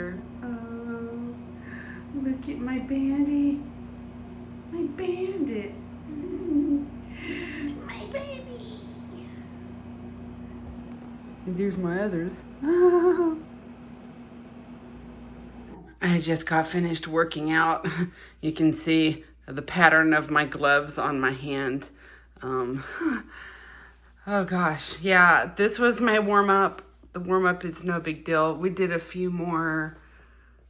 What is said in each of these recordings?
here. Oh, look at my bandy. My bandit. My baby. And there's my others. I just got finished working out. You can see the pattern of my gloves on my hand. Oh gosh, yeah, this was my warm-up. The warm-up is no big deal. We did a few more,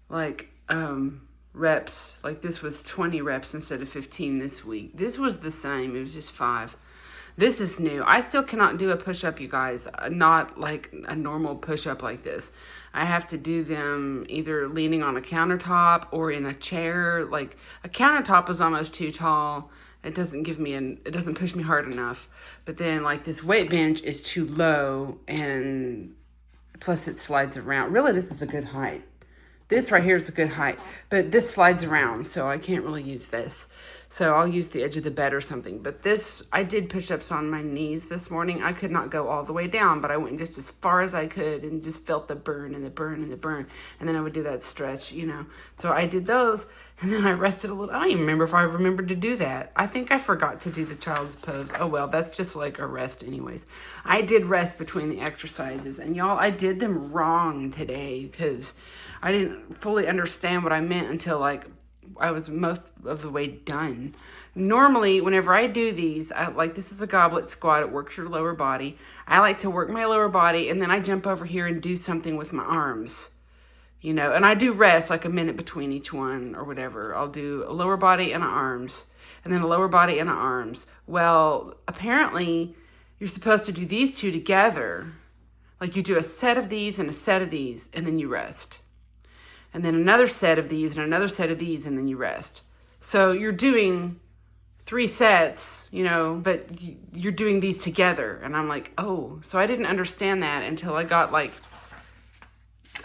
like, reps. Like, this was 20 reps instead of 15 this week. This was the same. It was just 5. This is new. I still cannot do a push-up, you guys. Not like a normal push-up like this. I have to do them either leaning on a countertop or in a chair. Like, a countertop is almost too tall. It doesn't it doesn't push me hard enough. But then, like, this weight bench is too low, and plus it slides around. Really, this is a good height. This right here is a good height, but this slides around, so I can't really use this. So I'll use the edge of the bed or something. But this, I did push-ups on my knees this morning. I could not go all the way down, but I went just as far as I could and just felt the burn and the burn and the burn. And then I would do that stretch, you know. So I did those, and then I rested a little. I don't even remember if I remembered to do that. I think I forgot to do the child's pose. Oh, well, that's just like a rest anyways. I did rest between the exercises. And y'all, I did them wrong today because I didn't fully understand what I meant until, like, I was most of the way done. Normally, whenever I do these, this is a goblet squat. It works your lower body. I like to work my lower body, and then I jump over here and do something with my arms, you know. And I do rest, like a minute between each one or whatever. I'll do a lower body and arms, and then a lower body and arms. Well, apparently, you're supposed to do these two together. Like, you do a set of these and a set of these, and then you rest. And then another set of these and another set of these, and then you rest. So you're doing 3 sets, you know, but you're doing these together. And I'm like, oh, so I didn't understand that until I got, like,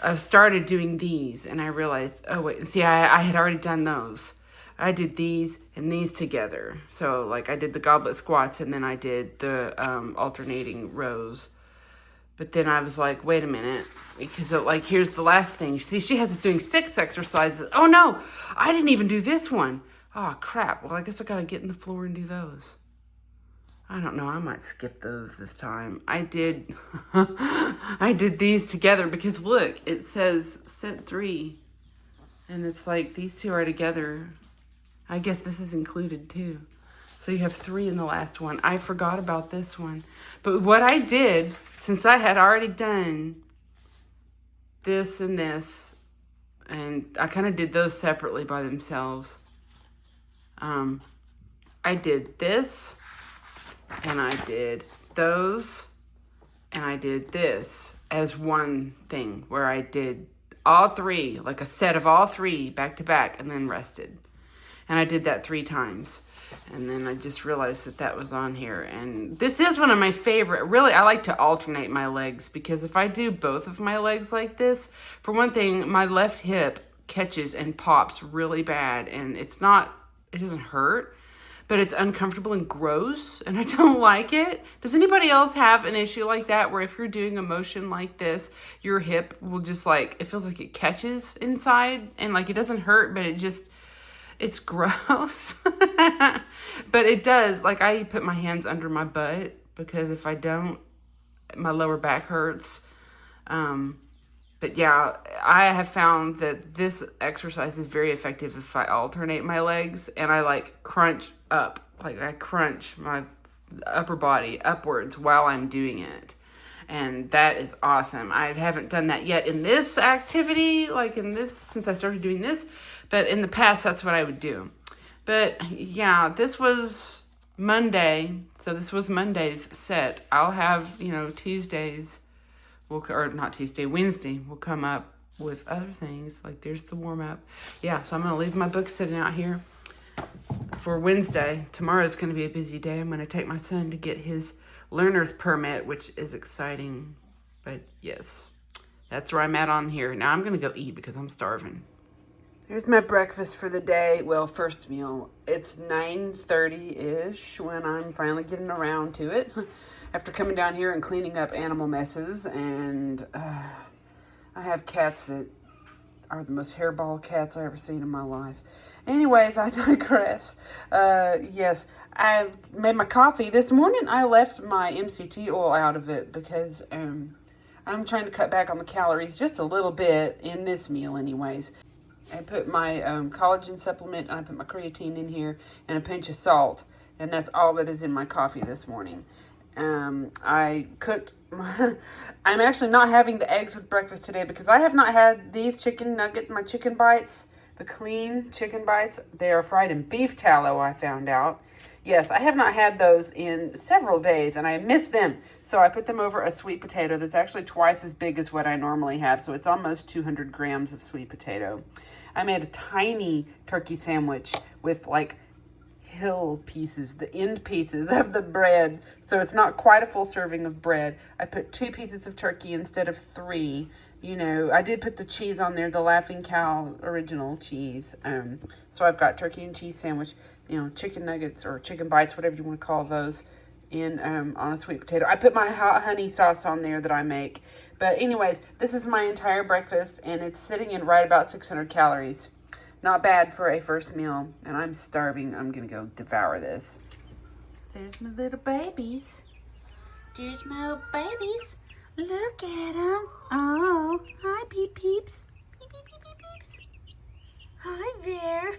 I started doing these, and I realized, oh, wait, see, I had already done those. I did these and these together. So, like, I did the goblet squats, and then I did the alternating rows. But then I was like, wait a minute, because like, here's the last thing. See, she has us doing 6 exercises. Oh no, I didn't even do this one. Oh crap, well I guess I gotta get in the floor and do those. I don't know, I might skip those this time. I did these together because look, it says set 3. And it's like, these 2 are together. I guess this is included too. So you have 3 in the last one. I forgot about this one. But what I did, since I had already done this and this, and I kind of did those separately by themselves. I did this, and I did those, and I did this as one thing where I did all 3, like a set of all 3 back to back, and then rested. And I did that 3 times. And then I just realized that was on here. And this is one of my favorite. Really, I like to alternate my legs because if I do both of my legs like this, for one thing, my left hip catches and pops really bad. And it doesn't hurt, but it's uncomfortable and gross. And I don't like it. Does anybody else have an issue like that where if you're doing a motion like this, your hip will just like, it feels like it catches inside and like it doesn't hurt, but it's gross. But it does. Like, I put my hands under my butt because if I don't, my lower back hurts. But yeah, I have found that this exercise is very effective if I alternate my legs and I like crunch up. Like, I crunch my upper body upwards while I'm doing it. And that is awesome. I haven't done that yet in this activity, since I started doing this. But in the past, that's what I would do. But yeah, this was Monday. So this was Monday's set. I'll have, Tuesdays, Wednesday, we'll come up with other things. Like there's the warm up. Yeah, so I'm going to leave my book sitting out here for Wednesday. Tomorrow's going to be a busy day. I'm going to take my son to get his learner's permit, which is exciting. But yes, that's where I'm at on here. Now I'm going to go eat because I'm starving. Here's my breakfast for the day. Well, first meal. It's 9:30-ish when I'm finally getting around to it. After coming down here and cleaning up animal messes. And I have cats that are the most hairball cats I ever seen in my life. Anyways, I digress. Yes, I made my coffee. This morning I left my MCT oil out of it because I'm trying to cut back on the calories just a little bit in this meal anyways. I put my collagen supplement and I put my creatine in here and a pinch of salt. And that's all that is in my coffee this morning. I cooked. I'm actually not having the eggs with breakfast today because I have not had these chicken nuggets, my chicken bites, the clean chicken bites. They are fried in beef tallow, I found out. Yes, I have not had those in several days and I miss them. So I put them over a sweet potato that's actually twice as big as what I normally have. So it's almost 200 grams of sweet potato. I made a tiny turkey sandwich with like hill pieces, the end pieces of the bread. So it's not quite a full serving of bread. I put 2 pieces of turkey instead of 3. You know, I did put the cheese on there, the Laughing Cow original cheese. So I've got turkey and cheese sandwich, you know, chicken nuggets or chicken bites, whatever you want to call those, in on a sweet potato. I put my hot honey sauce on there that I make. But anyways, this is my entire breakfast, and it's sitting in right about 600 calories. Not bad for a first meal, and I'm starving. I'm going to go devour this. There's my little babies. There's my little babies. Look at them. Oh, hi, peep peeps. Peep, peep, peep, peep, peeps. Hi there.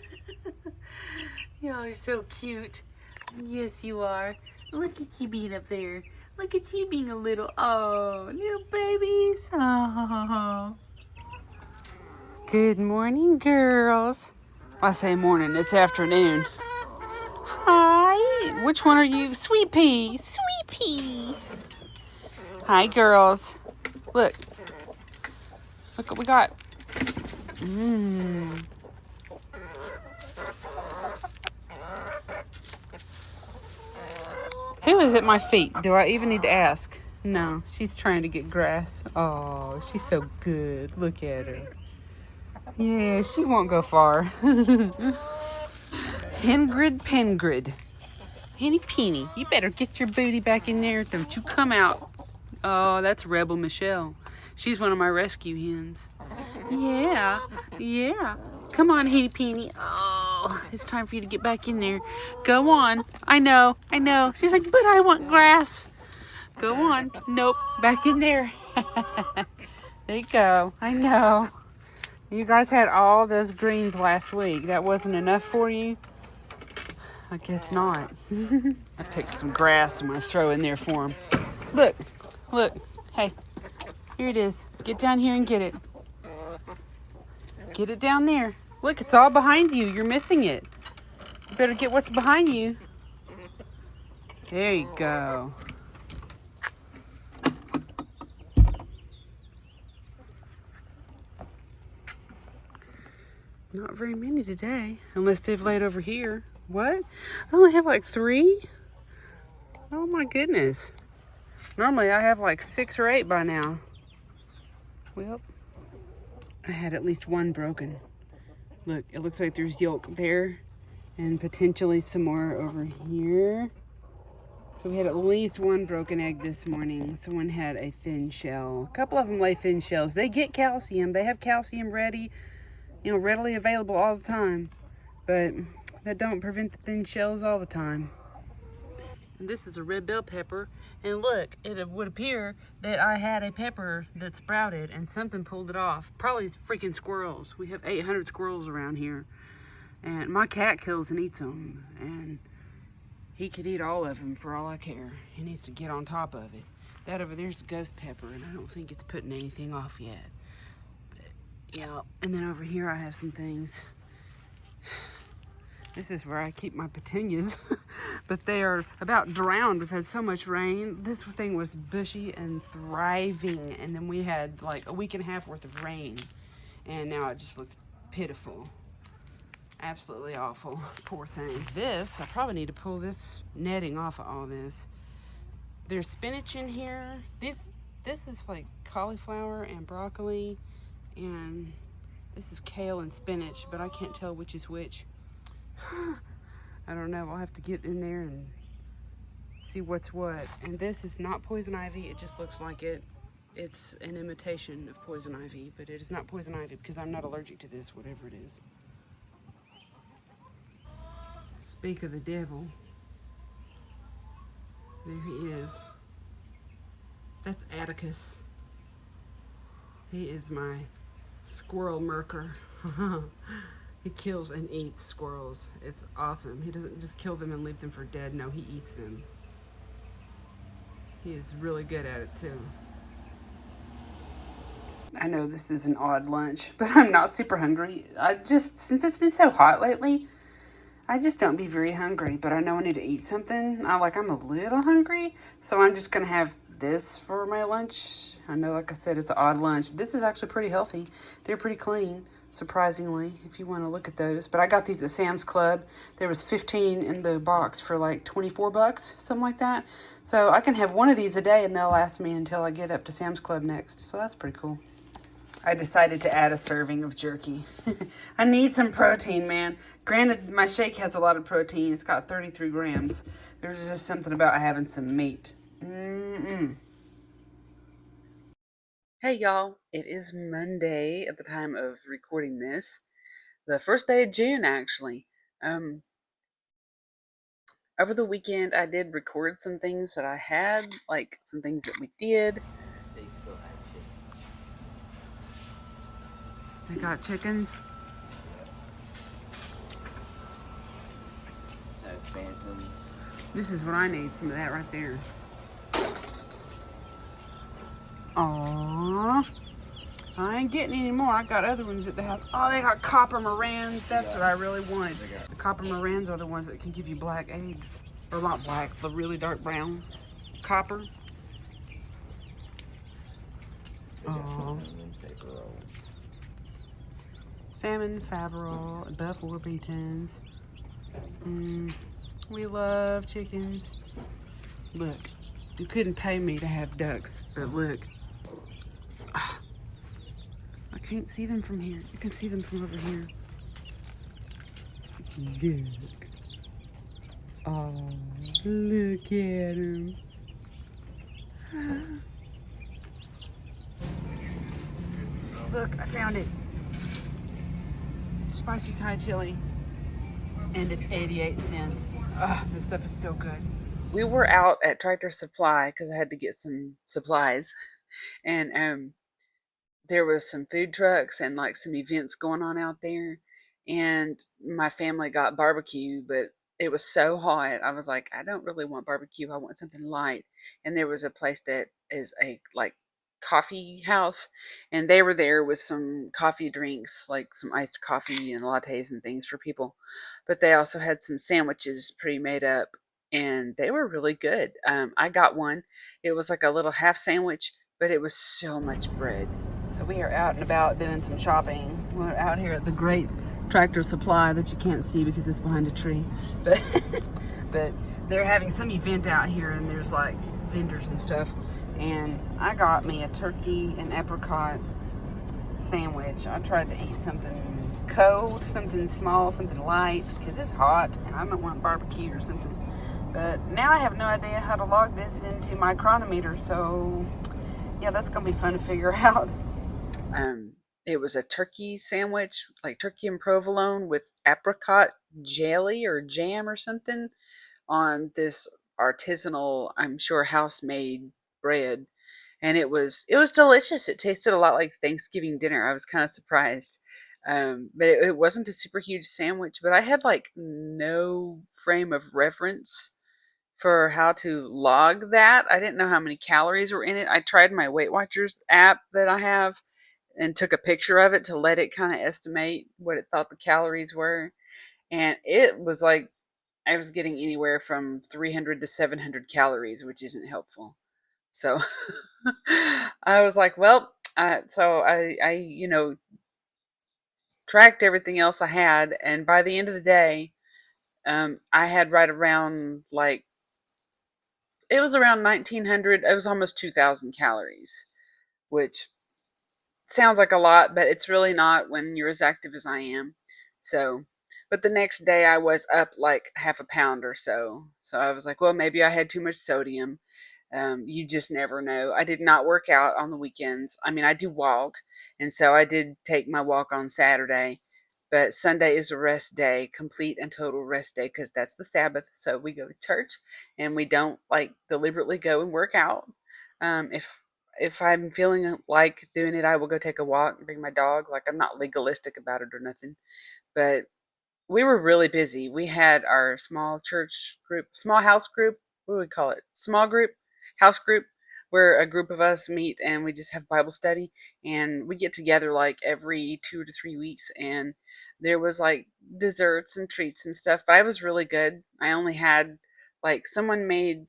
Y'all are so cute. Yes, you are. Look at you being up there. Look at you being a little babies. Oh. Good morning, girls. I say morning, it's afternoon. Hi. Which one are you? Sweet Pea. Sweet Pea. Hi, girls. Look. Look what we got. Who is at my feet? Do I even need to ask? No, she's trying to get grass. Oh, she's so good. Look at her. Yeah, she won't go far. Hengrid Pengrid. Henny Penny, you better get your booty back in there. Don't you come out. Oh, that's Rebel Michelle. She's one of my rescue hens. Yeah. Come on, Henny Penny. Oh, it's time for you to get back in there. Go on. I know. She's like, but I want grass. Go on. Nope, back in there. There you go. I know. You guys had all those greens last week. That wasn't enough for you? I guess not. I picked some grass I'm going to throw in there for them. Look. Hey, here it is. Get down here and get it. Get it down there. Look, it's all behind you. You're missing it. You better get what's behind you. There you go. Not very many today, unless they've laid over here. What? I only have like 3? Oh my goodness. Normally I have like 6 or 8 by now. Well, I had at least 1 broken. Look, it looks like there's yolk there and potentially some more over here. So we had at least 1 broken egg this morning. Someone had a thin shell. A couple of them lay thin shells. They get calcium. They have calcium ready, readily available all the time. But that don't prevent the thin shells all the time. And this is a red bell pepper. And look, it would appear that I had a pepper that sprouted and something pulled it off. Probably freaking squirrels. We have 800 squirrels around here. And my cat kills and eats them. And he could eat all of them for all I care. He needs to get on top of it. That over there's a ghost pepper, and I don't think it's putting anything off yet. But, yeah, and then over here I have some things. This is where I keep my petunias, but they are about drowned. We've had so much rain. This thing was bushy and thriving, and then we had like a week and a half worth of rain, and now it just looks pitiful. Absolutely awful. Poor thing. This, I probably need to pull this netting off of all this. There's spinach in here. This is like cauliflower and broccoli, and this is kale and spinach, but I can't tell which is which. I don't know. I'll have to get in there and see what's what. And this is not poison ivy. It just looks like it. It's an imitation of poison ivy, but it is not poison ivy because I'm not allergic to this, whatever it is. Speak of the devil. There he is. That's Atticus. He is my squirrel murker. He kills and eats squirrels. It's awesome. He doesn't just kill them and leave them for dead. No, he eats them. He is really good at it too. I know this is an odd lunch, but I'm not super hungry. Since it's been so hot lately, I just don't be very hungry, but I know I need to eat something. I'm a little hungry, so I'm just gonna have this for my lunch. I know, like I said, it's an odd lunch. This is actually pretty healthy. They're pretty clean, surprisingly, if you want to look at those. But I got these at Sam's Club. There was 15 in the box for like 24 bucks, something like that. So I can have one of these a day, and they'll last me until I get up to Sam's Club next. So that's pretty cool. I decided to add a serving of jerky. I need some protein, man. Granted, my shake has a lot of protein. It's got 33 grams. There's just something about having some meat. Hey, y'all. It is Monday at the time of recording this. The first day of June, actually. Um, Over the weekend, I did record some things that I had, like some things that we did. They still have chickens. They got chickens. Have phantoms. This is what I need, some of that right there. Aww. I ain't getting any more. I got other ones at the house. Oh, they got copper morans. That's what I really wanted. The copper morans are the ones that can give you black eggs. Or not black, the really dark brown. Copper. Oh. Salmon, Faverol, Buffalo Bretons. We love chickens. Look, you couldn't pay me to have ducks, but look. I can't see them from here. You can see them from over here. Look. Oh, look at them. Look, I found it. Spicy Thai chili. And it's 88 cents. This stuff is so good. We were out at Tractor Supply because I had to get some supplies. And there was some food trucks and like some events going on out there. And my family got barbecue, but it was so hot. I was like, I don't really want barbecue. I want something light. And there was a place that is a like coffee house, and they were there with some coffee drinks, like some iced coffee and lattes and things for people. But they also had some sandwiches pre-made up, and they were really good. I got one. It was like a little half sandwich, but it was so much bread. So we are out and about doing some shopping. We're out here at the great Tractor Supply that you can't see because it's behind a tree. But but they're having some event out here, and there's like vendors and stuff. And I got me a turkey and apricot sandwich. I tried to eat something cold, something small, something light, because it's hot and I don't want barbecue or something. But now I have no idea how to log this into my chronometer, so yeah, that's gonna be fun to figure out. It was a turkey sandwich, like turkey and provolone with apricot jelly or jam or something on this artisanal, I'm sure house made bread. And it was delicious. It tasted a lot like Thanksgiving dinner. I was kind of surprised. But it wasn't a super huge sandwich, but I had like no frame of reference for how to log that. I didn't know how many calories were in it. I tried my Weight Watchers app that I have and took a picture of it to let it kind of estimate what it thought the calories were. And it was like I was getting anywhere from 300 to 700 calories, which isn't helpful. So I was like, well, so I tracked everything else I had. And by the end of the day, I had right around like, it was around 1900, it was almost 2000 calories, which sounds like a lot, but it's really not when you're as active as I am. So, but the next day I was up like half a pound or so. So I was like, well, maybe I had too much sodium. You just never know. I did not work out on the weekends. I mean, I do walk, and so I did take my walk on Saturday, but Sunday is a rest day, complete and total rest day, because that's the Sabbath. So we go to church, and we don't like deliberately go and work out. If I'm feeling like doing it, I will go take a walk and bring my dog. Like, I'm not legalistic about it or nothing, but we were really busy. We had our small church group, small house group. What do we call it? Small group, house group, where a group of us meet and we just have Bible study. And we get together like every 2 to 3 weeks. And there was like desserts and treats and stuff. But I was really good. I only had like someone made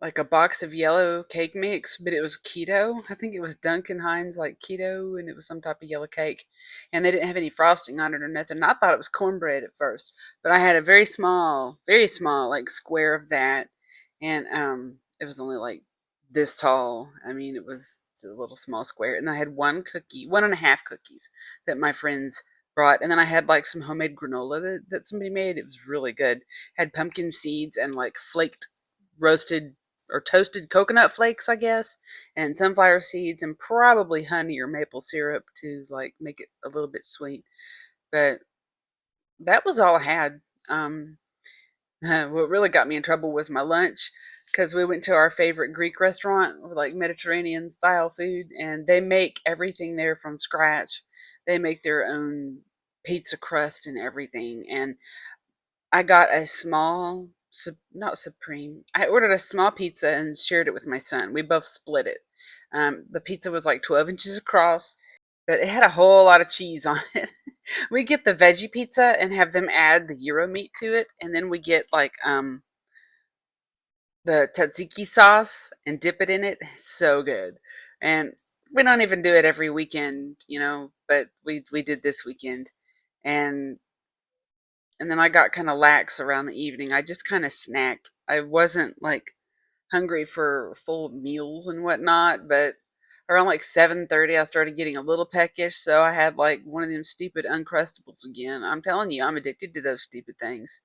like a box of yellow cake mix, but it was keto. I think it was Duncan Hines like keto, and it was some type of yellow cake, and they didn't have any frosting on it or nothing. I thought it was cornbread at first, but I had a very small like square of that, and it was only like this tall. I mean, it was a little small square, and I had one cookie, one and a half cookies that my friends brought, and then I had like some homemade granola that somebody made. It was really good. Had pumpkin seeds and like flaked roasted or toasted coconut flakes, I guess, and sunflower seeds, and probably honey or maple syrup to like make it a little bit sweet. But that was all I had. Um, what really got me in trouble was my lunch, because we went to our favorite Greek restaurant, like Mediterranean style food, and they make everything there from scratch. They make their own pizza crust and everything, and I got a small, not supreme. I ordered a small pizza and shared it with my son. We both split it. The pizza was like 12 inches across, but it had a whole lot of cheese on it. We get the veggie pizza and have them add the gyro meat to it, and then we get like the tzatziki sauce and dip it in it. So good. And we don't even do it every weekend, but we did this weekend, and then I got kind of lax around the evening. I just kind of snacked. I wasn't like hungry for full meals and whatnot, but around like 7:30, I started getting a little peckish, so I had like one of them stupid uncrustables again. I'm telling you, I'm addicted to those stupid things.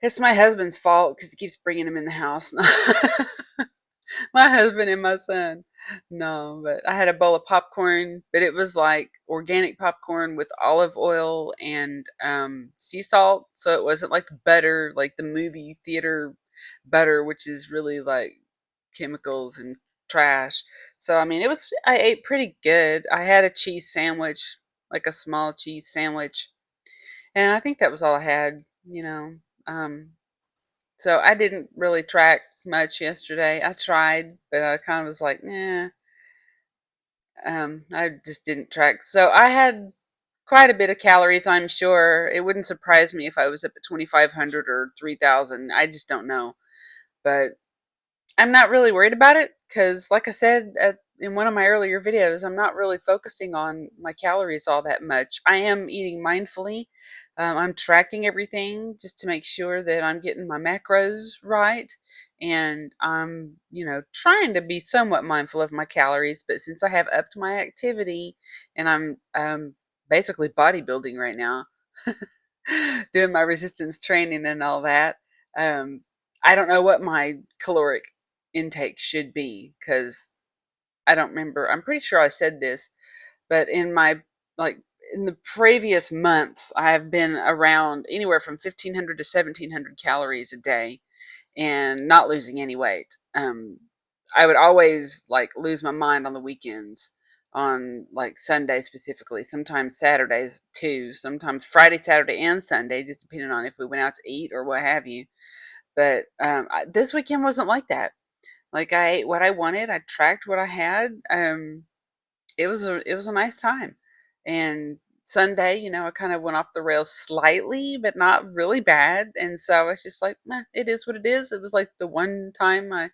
It's my husband's fault because he keeps bringing them in the house. My husband and my son. No, but I had a bowl of popcorn, but it was like organic popcorn with olive oil and sea salt, so it wasn't like butter, like the movie theater butter, which is really like chemicals and trash. So I mean, I ate pretty good. I had a cheese sandwich, like a small cheese sandwich, and I think that was all I had. Um, so I didn't really track much yesterday. I tried, but I kind of was like, nah. I just didn't track. So I had quite a bit of calories, I'm sure. It wouldn't surprise me if I was up at 2,500 or 3,000. I just don't know. But I'm not really worried about it because, like I said in one of my earlier videos, I'm not really focusing on my calories all that much. I am eating mindfully. I'm tracking everything just to make sure that I'm getting my macros right. And I'm, trying to be somewhat mindful of my calories. But since I have upped my activity and I'm basically bodybuilding right now, doing my resistance training and all that, um, I don't know what my caloric intake should be because I don't remember. I'm pretty sure I said this, but like in the previous months, I've been around anywhere from 1,500 to 1,700 calories a day and not losing any weight. I would always like lose my mind on the weekends, on like Sunday specifically, sometimes Saturdays too, sometimes Friday, Saturday, and Sunday, just depending on if we went out to eat or what have you. But this weekend wasn't like that. Like, I ate what I wanted. I tracked what I had. It was a nice time. And Sunday, I kind of went off the rails slightly, but not really bad. And so I was just like, meh, it is what it is. It was like the one time I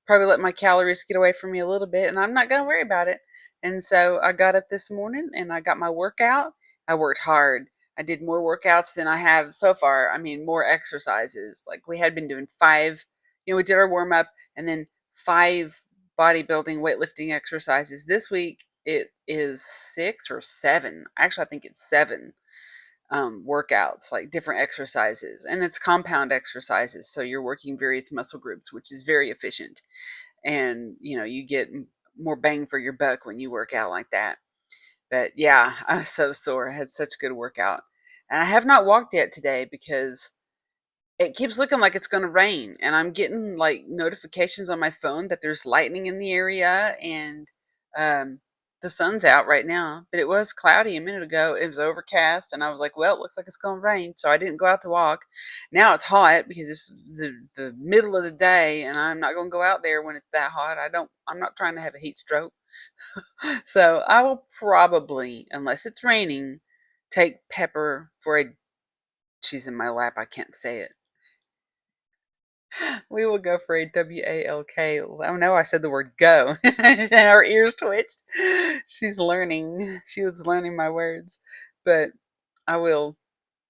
probably let my calories get away from me a little bit, and I'm not going to worry about it. And so I got up this morning and I got my workout. I worked hard. I did more workouts than I have so far. I mean, more exercises. Like, we had been doing five, we did our warm up and then five bodybuilding weightlifting exercises. This week it is six or seven. Actually, I think it's seven. workouts, like different exercises, and it's compound exercises. So you're working various muscle groups, which is very efficient. And, you get more bang for your buck when you work out like that. But yeah, I was so sore. I had such a good workout. And I have not walked yet today because it keeps looking like it's going to rain, and I'm getting like notifications on my phone that there's lightning in the area, and um the sun's out right now, but it was cloudy a minute ago. It was overcast, and I was like, well, it looks like it's going to rain, so I didn't go out to walk. Now it's hot because it's the middle of the day, and I'm not going to go out there when it's that hot. I'm not trying to have a heat stroke. So I will probably, unless it's raining, take Pepper for a, she's in my lap, I can't say it. We will go for a WALK. Oh no, I said the word go. And our ears twitched. She's learning. She was learning my words. But I will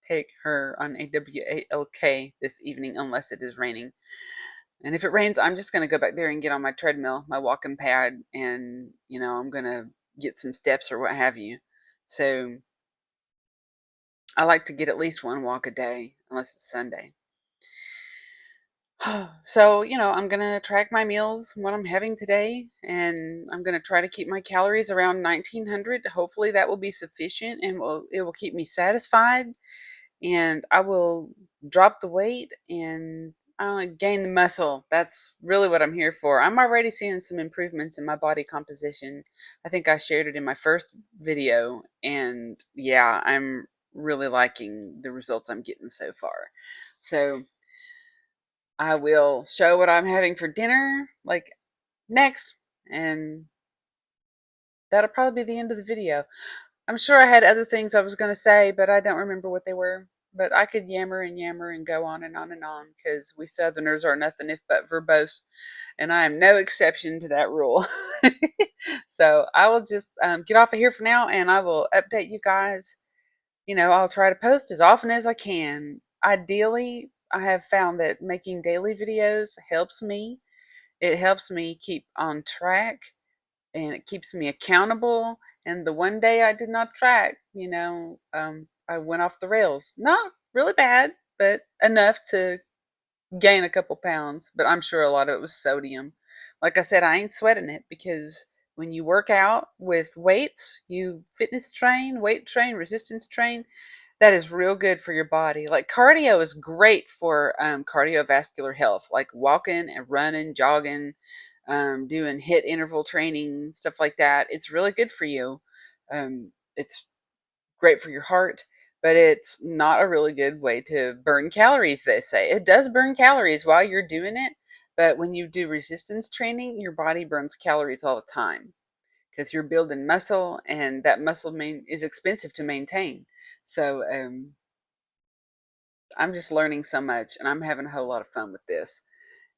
take her on a WALK this evening unless it is raining. And if it rains, I'm just going to go back there and get on my treadmill, my walking pad, and, I'm going to get some steps or what have you. So I like to get at least one walk a day, unless it's Sunday. So, I'm going to track my meals, what I'm having today, and I'm going to try to keep my calories around 1900. Hopefully that will be sufficient, and it will keep me satisfied, and I will drop the weight and gain the muscle. That's really what I'm here for. I'm already seeing some improvements in my body composition. I think I shared it in my first video, and yeah, I'm really liking the results I'm getting so far. So I will show what I'm having for dinner, like, next, and that'll probably be the end of the video. I'm sure I had other things I was going to say, but I don't remember what they were. But I could yammer and go on and on and on, because we Southerners are nothing if but verbose, and I am no exception to that rule. So I will just get off of here for now, and I will update you guys. I'll try to post as often as I can. Ideally, I have found that making daily videos helps me. It helps me keep on track, and it keeps me accountable. And the one day I did not track, I went off the rails. Not really bad, but enough to gain a couple pounds. But I'm sure a lot of it was sodium. Like I said, I ain't sweating it, because when you work out with weights, you fitness train, weight train, resistance train, that is real good for your body. Like, cardio is great for cardiovascular health, like walking and running, jogging, doing hit interval training, stuff like that. It's really good for you. It's great for your heart, but it's not a really good way to burn calories, they say. It does burn calories while you're doing it, but when you do resistance training, your body burns calories all the time, because you're building muscle, and that muscle is expensive to maintain. So I'm just learning so much, and I'm having a whole lot of fun with this.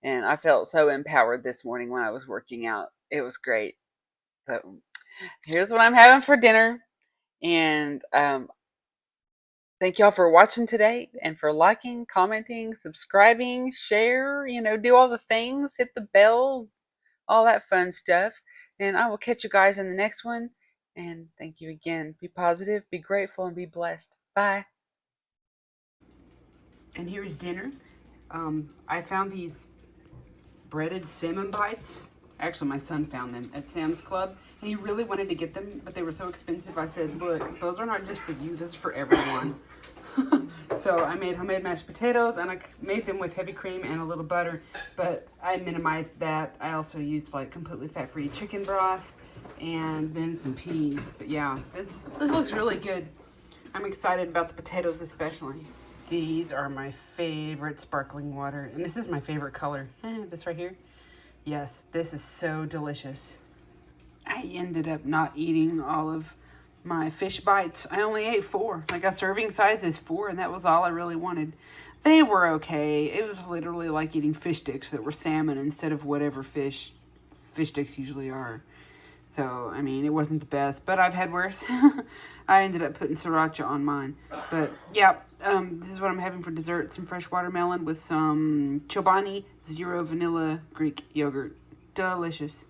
And I felt so empowered this morning when I was working out. It was great. So here's what I'm having for dinner. And thank y'all for watching today, and for liking, commenting, subscribing, share, do all the things, hit the bell, all that fun stuff. And I will catch you guys in the next one. And thank you again. Be positive, be grateful, and be blessed. Bye. And here's dinner. I found these breaded salmon bites. Actually, my son found them at Sam's Club, and he really wanted to get them, but they were so expensive. I said, look, those are not just for you, those are for everyone. So I made homemade mashed potatoes, and I made them with heavy cream and a little butter, but I minimized that. I also used like completely fat-free chicken broth, and then some peas. But yeah, this looks really good. I'm excited about the potatoes especially. These are my favorite sparkling water, and this is my favorite color. This right here. Yes, this is so delicious. I ended up not eating all of my fish bites. I only ate 4. Like, a serving size is 4, and that was all I really wanted. They were okay. It was literally like eating fish sticks that were salmon instead of whatever fish sticks usually are. So, I mean, it wasn't the best, but I've had worse. I ended up putting sriracha on mine. But, yeah, this is what I'm having for dessert. Some fresh watermelon with some Chobani Zero Vanilla Greek yogurt. Delicious.